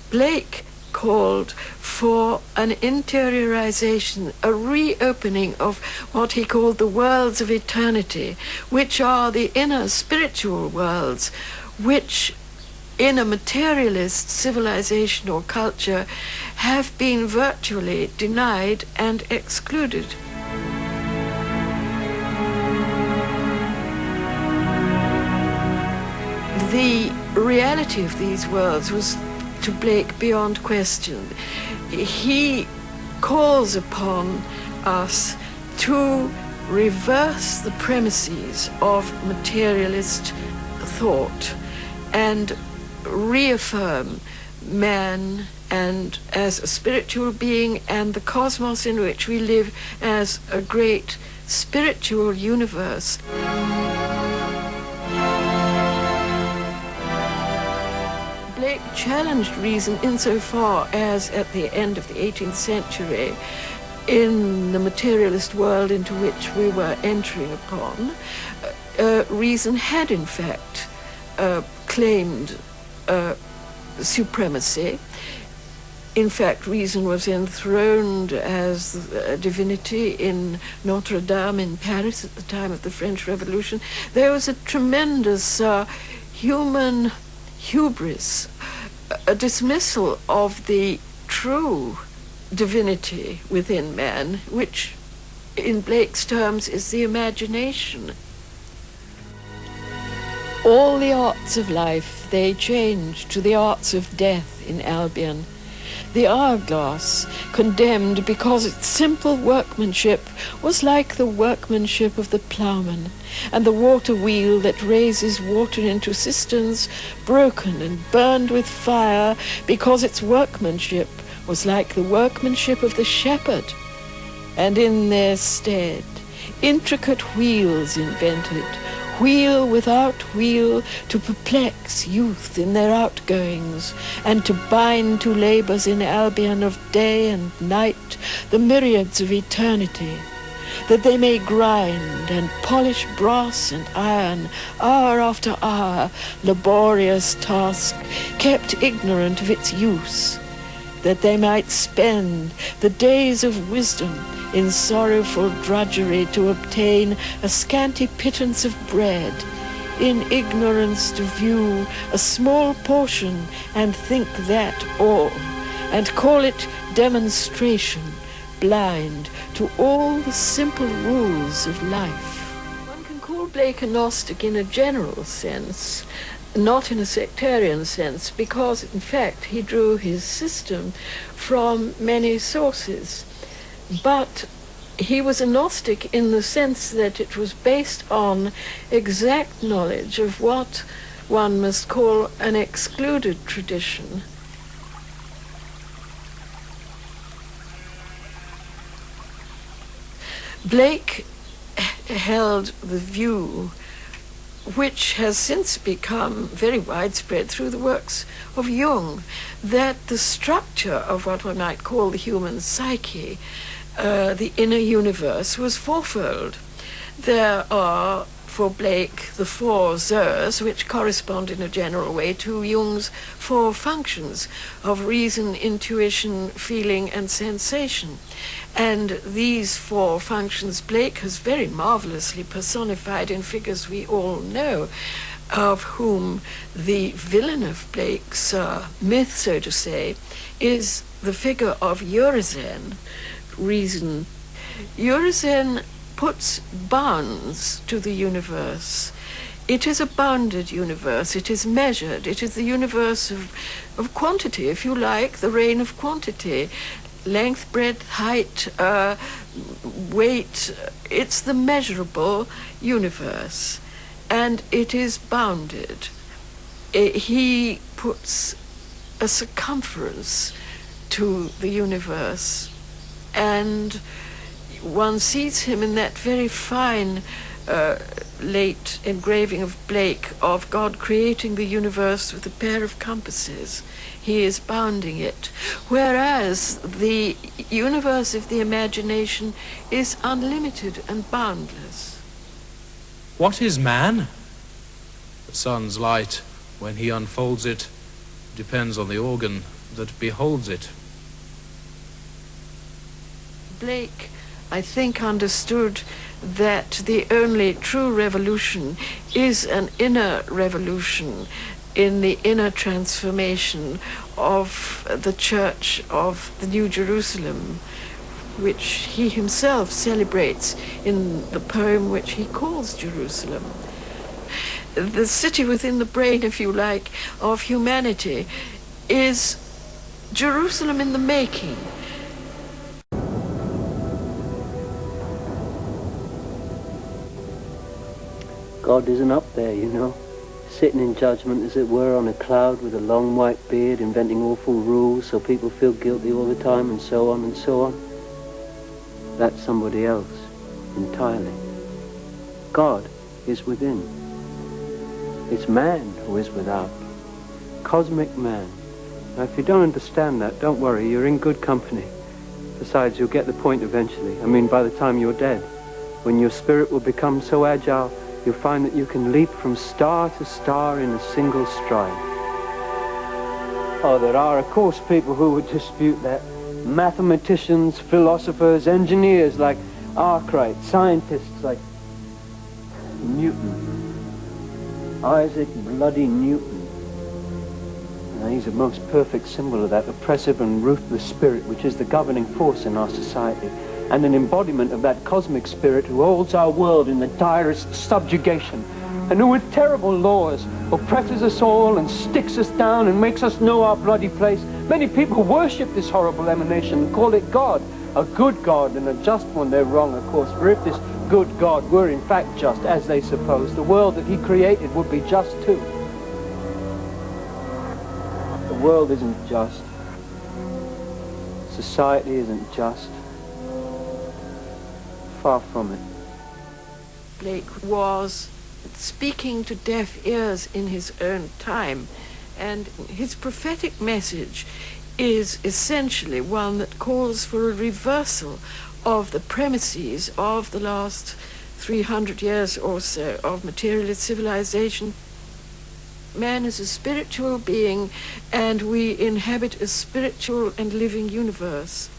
Blake called for an interiorization, a reopening of what he called the worlds of eternity, which are the inner spiritual worlds, which in a materialist civilization or culture have been virtually denied and excluded. The reality of these worlds was to Blake beyond question. He calls upon us to reverse the premises of materialist thought and reaffirm man and as a spiritual being and the cosmos in which we live as a great spiritual universe. Blake challenged reason insofar as at the end of the 18th century, in the materialist world into which we were entering upon, reason had in fact claimed supremacy. In fact, reason was enthroned as a divinity in Notre Dame in Paris at the time of the French Revolution. There was a tremendous human hubris, a dismissal of the true divinity within man, which in Blake's terms is the imagination. All the arts of life they changed to the arts of death in Albion. The hourglass, condemned because its simple workmanship was like the workmanship of the ploughman, and the water wheel that raises water into cisterns, broken and burned with fire because its workmanship was like the workmanship of the shepherd. And in their stead, intricate wheels invented, wheel without wheel, to perplex youth in their outgoings, and to bind to labours in Albion of day and night the myriads of eternity, that they may grind and polish brass and iron, hour after hour, laborious task, kept ignorant of its use, that they might spend the days of wisdom in sorrowful drudgery to obtain a scanty pittance of bread, in ignorance to view a small portion and think that all, and call it demonstration, blind to all the simple rules of life. One can call Blake a Gnostic in a general sense, not in a sectarian sense, because in fact he drew his system from many sources. But he was a Gnostic in the sense that it was based on exact knowledge of what one must call an excluded tradition. Blake held the view, which has since become very widespread through the works of Jung, that the structure of what one might call the human psyche, the inner universe, was fourfold. There are, for Blake, the four Zers, which correspond in a general way to Jung's four functions of reason, intuition, feeling, and sensation. And these four functions Blake has very marvelously personified in figures we all know, of whom the villain of Blake's myth, so to say, is the figure of Urizen, reason. Urizen puts bounds to the universe. It is a bounded universe. It is measured. It is the universe of quantity, if you like, the reign of quantity. Length, breadth, height, weight. It's the measurable universe. And it is bounded. He puts a circumference to the universe. And one sees him in that very fine late engraving of Blake of God creating the universe with a pair of compasses. He is bounding it. Whereas the universe of the imagination is unlimited and boundless. What is man? The sun's light, when he unfolds it, depends on the organ that beholds it. Blake, I think, understood that the only true revolution is an inner revolution in the inner transformation of the Church of the New Jerusalem, which he himself celebrates in the poem which he calls Jerusalem. The city within the brain, if you like, of humanity is Jerusalem in the making. God isn't up there, you know, sitting in judgment, as it were, on a cloud with a long white beard, inventing awful rules so people feel guilty all the time, and so on and so on. That's somebody else, entirely. God is within. It's man who is without. Cosmic man. Now, if you don't understand that, don't worry, you're in good company. Besides, you'll get the point eventually. I mean, by the time you're dead, when your spirit will become so agile, you'll find that you can leap from star to star in a single stride. Oh, there are, of course, people who would dispute that. Mathematicians, philosophers, engineers like Arkwright, scientists like Newton. Isaac bloody Newton. Now, he's a most perfect symbol of that oppressive and ruthless spirit which is the governing force in our society, and an embodiment of that cosmic spirit who holds our world in the direst subjugation, and who with terrible laws oppresses us all and sticks us down and makes us know our bloody place. Many people worship this horrible emanation and call it God, a good God and a just one. They're wrong, of course, for if this good God were in fact just, as they suppose, the world that he created would be just too. The world isn't just. Society isn't just. Far from it. Blake was speaking to deaf ears in his own time, and his prophetic message is essentially one that calls for a reversal of the premises of the last 300 years or so of materialist civilization. Man is a spiritual being, and we inhabit a spiritual and living universe.